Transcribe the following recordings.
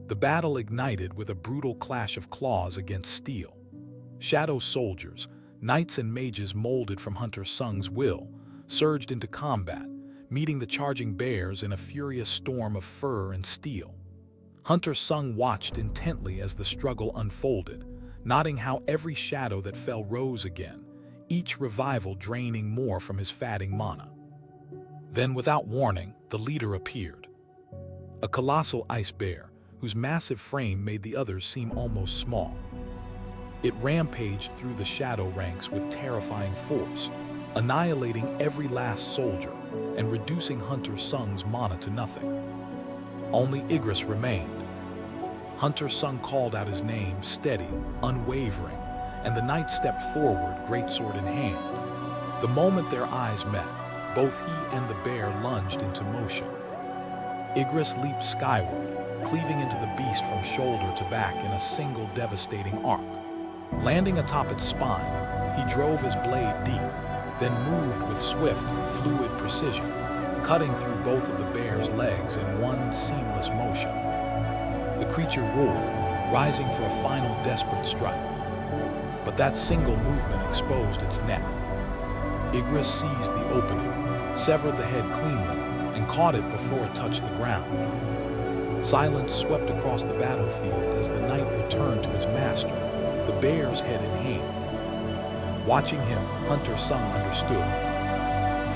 The battle ignited with a brutal clash of claws against steel. Shadow soldiers, knights and mages molded from Hunter Sung's will, surged into combat, meeting the charging bears in a furious storm of fur and steel. Hunter Sung watched intently as the struggle unfolded, noting how every shadow that fell rose again, each revival draining more from his fatting mana. Then, without warning, the leader appeared. A colossal ice bear, whose massive frame made the others seem almost small. It rampaged through the shadow ranks with terrifying force, annihilating every last soldier and reducing Hunter Sung's mana to nothing. Only Igris remained. Hunter Sung called out his name, steady, unwavering, and the knight stepped forward, greatsword in hand. The moment their eyes met, both he and the bear lunged into motion. Igris leaped skyward, cleaving into the beast from shoulder to back in a single devastating arc. Landing atop its spine, he drove his blade deep, then moved with swift, fluid precision, cutting through both of the bear's legs in one seamless motion. The creature roared, rising for a final desperate strike. But that single movement exposed its neck. Igris seized the opening, severed the head cleanly, and caught it before it touched the ground. Silence swept across the battlefield as the knight returned to his master, the bear's head in hand. Watching him, Hunter Sung understood.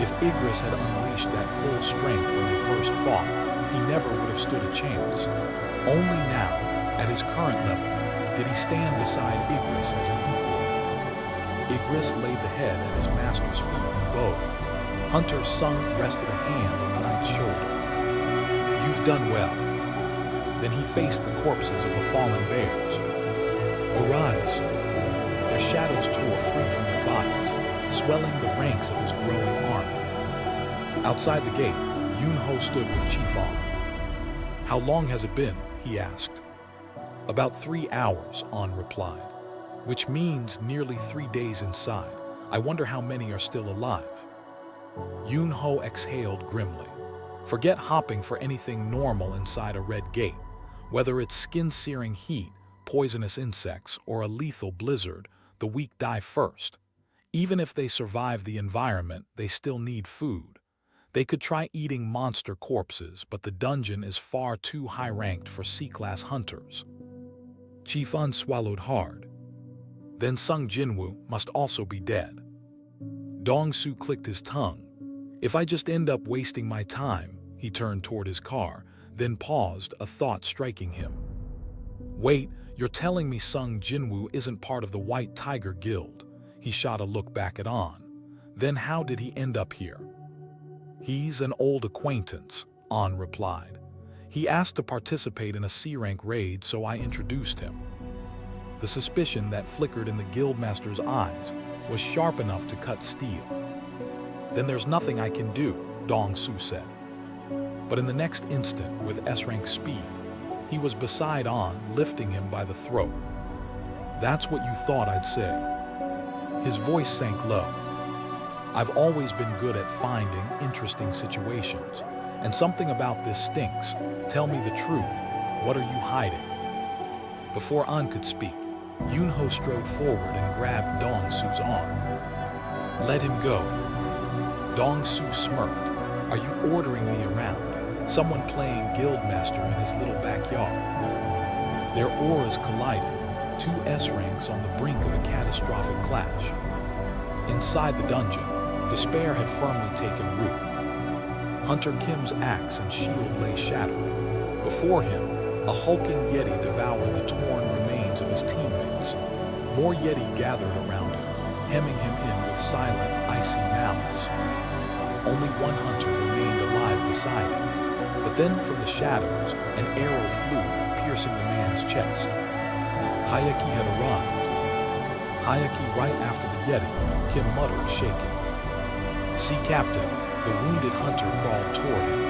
If Igris had unleashed that full strength when they first fought, he never would have stood a chance. Only now, at his current level, did he stand beside Igris as an equal. Igris laid the head at his master's feet and bowed. Hunter Sung rested a hand on the knight's shoulder. "You've done well." Then he faced the corpses of the fallen bears. "Arise." Their shadows tore free from their bodies, swelling the ranks of his growing army. Outside the gate, Yunho stood with Chief On. "How long has it been?" he asked. "About 3 hours," On replied. "Which means nearly 3 days inside. I wonder how many are still alive." Yunho exhaled grimly. Forget hopping for anything normal inside a red gate. Whether it's skin-searing heat, poisonous insects, or a lethal blizzard, the weak die first. Even if they survive the environment, they still need food. They could try eating monster corpses, but the dungeon is far too high-ranked for C-class hunters. Chief Un swallowed hard. Then Sung Jinwoo must also be dead. Dong Su clicked his tongue. If I just end up wasting my time, he turned toward his car, then paused, a thought striking him. Wait, you're telling me Sung Jinwoo isn't part of the White Tiger Guild? He shot a look back at On. Then how did he end up here? He's an old acquaintance, On replied. He asked to participate in a C-rank raid, so I introduced him. The suspicion that flickered in the guildmaster's eyes was sharp enough to cut steel. Then there's nothing I can do, Dong Su said. But in the next instant, with S-rank speed, he was beside On, lifting him by the throat. That's what you thought I'd say. His voice sank low. I've always been good at finding interesting situations, and something about this stinks. Tell me the truth. What are you hiding? Before An could speak, Yunho strode forward and grabbed Dong Su's arm. Let him go. Dong Su smirked. Are you ordering me around? Someone playing guildmaster in his little backyard. Their auras collided, 2 S-ranks on the brink of a catastrophic clash. Inside the dungeon, despair had firmly taken root. Hunter Kim's axe and shield lay shattered. Before him, a hulking Yeti devoured the torn remains of his teammates. More Yeti gathered around him, hemming him in with silent, icy malice. Only one hunter remained alive beside him. But then from the shadows, an arrow flew, piercing the man's chest. Hayaki had arrived. Hayaki right after the Yeti, Kim muttered, shaking. See, Captain, the wounded hunter crawled toward him.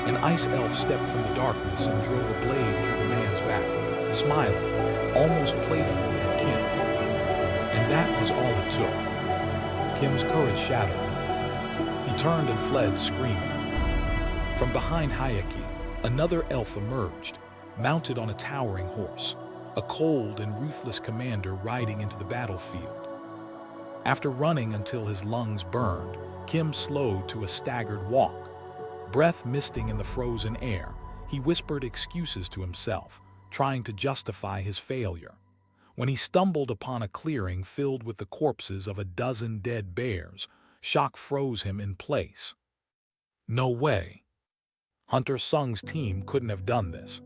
An ice elf stepped from the darkness and drove a blade through the man's back, smiling, almost playfully at Kim. And that was all it took. Kim's courage shattered. He turned and fled, screaming. From behind Hayaki, another elf emerged. mounted on a towering horse, a cold and ruthless commander riding into the battlefield. After running until his lungs burned, Kim slowed to a staggered walk. Breath misting in the frozen air, he whispered excuses to himself, trying to justify his failure. When he stumbled upon a clearing filled with the corpses of a dozen dead bears, shock froze him in place. No way. Hunter Sung's team couldn't have done this.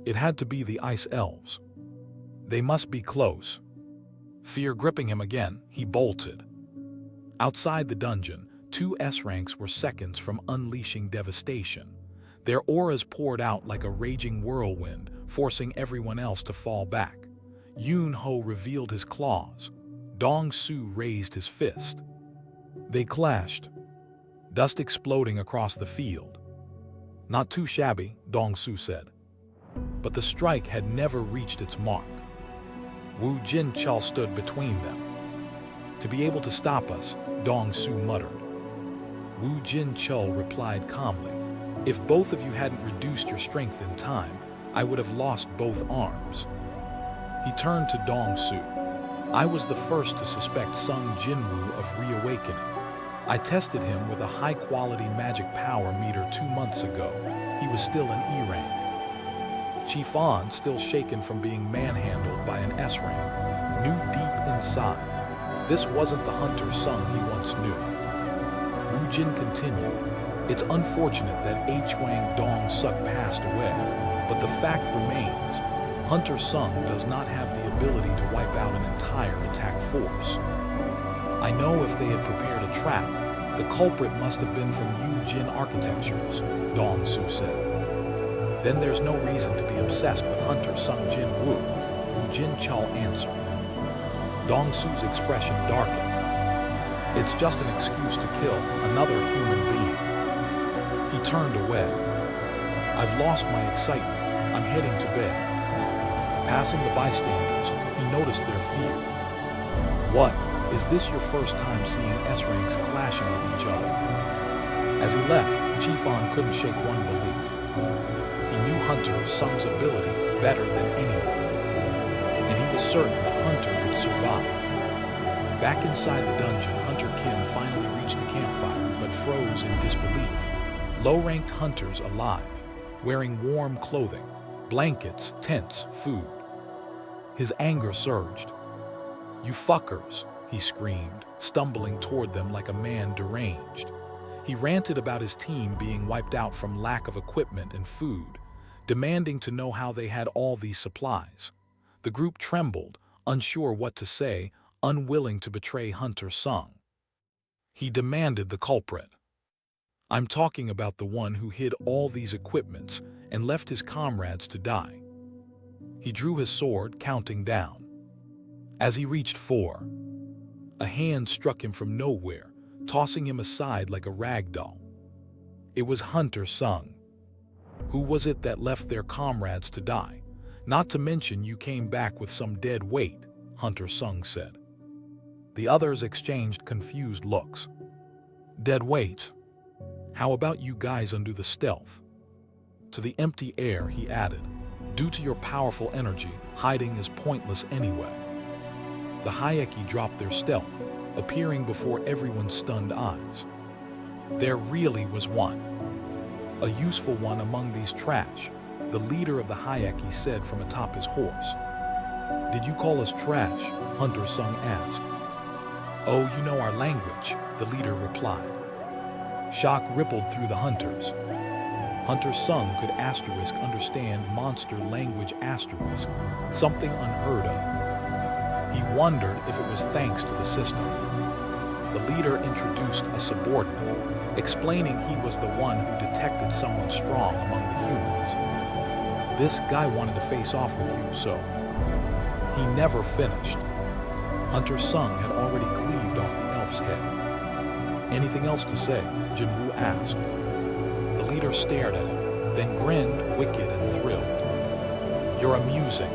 It had to be the Ice Elves. They must be close. Fear gripping him again, he bolted. Outside the dungeon, two S-ranks were seconds from unleashing devastation. Their auras poured out like a raging whirlwind, forcing everyone else to fall back. Yoon Ho revealed his claws. Dong Su raised his fist. They clashed, dust exploding across the field. Not too shabby, Dong Su said. But the strike had never reached its mark. Wu Jin-chul stood between them. To be able to stop us, Dong Su muttered. Wu Jin-chul replied calmly, "If both of you hadn't reduced your strength in time, I would have lost both arms." He turned to Dong Su. "I was the first to suspect Sung Jinwoo of reawakening. I tested him with a high-quality magic power meter 2 months ago. He was still an E rank." Chi Fan, still shaken from being manhandled by an S rank, knew deep inside, this wasn't the Hunter Sung he once knew. Wu Jin continued, "It's unfortunate that Hwang Dong Suk passed away, but the fact remains, Hunter Sung does not have the ability to wipe out an entire attack force. I know if they had prepared a trap, the culprit must have been from Yu Jin Architectures," Dong Su said. "Then there's no reason to be obsessed with Hunter Sung Jin Woo," Wu Jin-chul answered. Dong Su's expression darkened. "It's just an excuse to kill another human being." He turned away. "I've lost my excitement. I'm heading to bed." Passing the bystanders, he noticed their fear. "What, is this your first time seeing S-ranks clashing with each other?" As he left, Chi Fan couldn't shake one belief. He knew Hunter Sung's ability better than anyone, and he was certain the Hunter would survive. Back inside the dungeon, Hunter Kim finally reached the campfire, but froze in disbelief. Low-ranked hunters alive, wearing warm clothing, blankets, tents, food. His anger surged. "You fuckers," he screamed, stumbling toward them like a man deranged. He ranted about his team being wiped out from lack of equipment and food, demanding to know how they had all these supplies. The group trembled, unsure what to say, unwilling to betray Hunter Sung. He demanded the culprit. "I'm talking about the one who hid all these equipments and left his comrades to die." He drew his sword, counting down. As he reached 4, a hand struck him from nowhere, tossing him aside like a rag doll. It was Hunter Sung. "Who was it that left their comrades to die? Not to mention you came back with some dead weight," Hunter Sung said. The others exchanged confused looks. "Dead weight? How about you guys undo the stealth?" To the empty air, he added, "Due to your powerful energy, hiding is pointless anyway." The Hayeki dropped their stealth, appearing before everyone's stunned eyes. There really was one. A useful one among these trash, the leader of the Hayeki said from atop his horse. "Did you call us trash?" Hunter Sung asked. "Oh, you know our language," the leader replied. Shock rippled through the hunters. Hunter Sung could understand monster language asterisk, something unheard of. He wondered if it was thanks to the system. The leader introduced a subordinate, explaining he was the one who detected someone strong among the humans. "This guy wanted to face off with you, so..." He never finished. Hunter Sung had already cleaved off the elf's head. "Anything else to say?" Jinwoo asked. The leader stared at him, then grinned, wicked and thrilled. "You're amusing.